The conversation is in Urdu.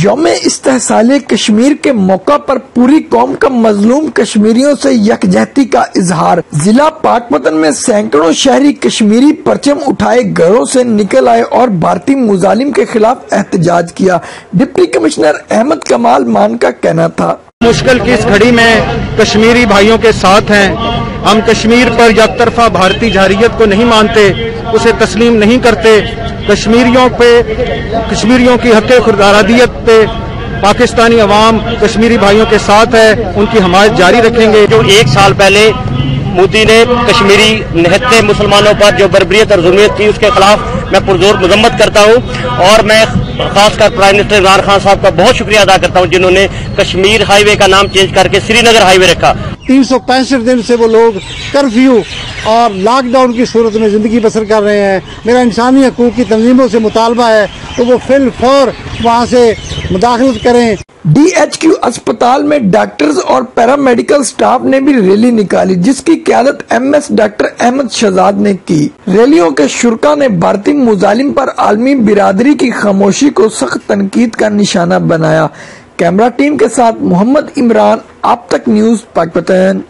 یوم استحصال کشمیر کے موقع پر پوری قوم کا مظلوم کشمیریوں سے یکجہتی کا اظہار۔ ضلع پاک پتن میں سینکڑوں شہری کشمیری پرچم اٹھائے گھروں سے نکل آئے اور بھارتی مظالم کے خلاف احتجاج کیا۔ ڈپٹی کمشنر احمد کمال مان کا کہنا تھا، مشکل کی اس گھڑی میں کشمیری بھائیوں کے ساتھ ہیں۔ ہم کشمیر پر یک طرفہ بھارتی جارحیت کو نہیں مانتے، اسے تسلیم نہیں کرتے۔ کشمیریوں کی حق خودارادیت پہ پاکستانی عوام کشمیری بھائیوں کے ساتھ ہے، ان کی حمایت جاری رکھیں گے۔ جو 1 سال پہلے مودی نے کشمیری نہتے مسلمانوں پر جو بربریت اور ظلمیت کی، اس کے خلاف میں پرزور مذمت کرتا ہوں، اور میں خاص کر پرائم منسٹر عمران خان صاحب کا بہت شکریہ ادا کرتا ہوں جنہوں نے کشمیر ہائی وے کا نام چینج کر کے سری نگر ہائی وے رکھا۔ 365 دن سے وہ لوگ کرفیو اور لاک ڈاؤن کی صورت میں زندگی بسر کر رہے ہیں۔ میرا انسانی حقوق کی تنظیموں سے مطالبہ ہے تو وہ فی الفور وہاں سے مداخلت کریں۔ ڈی ایچ کیو اسپتال میں ڈاکٹرز اور پیرامیڈیکل سٹاف نے بھی ریلی نکالی، جس کی قیادت M S doctor Ahmed Shahzad نے کی۔ ریلیوں کے شرکا نے بھارتی مظالم پر عالمی برادری کی خاموشی کو سخت تنقید کا نشانہ بنایا۔ کیمرہ ٹیم کے ساتھ محمد عمران، آپ تک نیوز، پاک پتن۔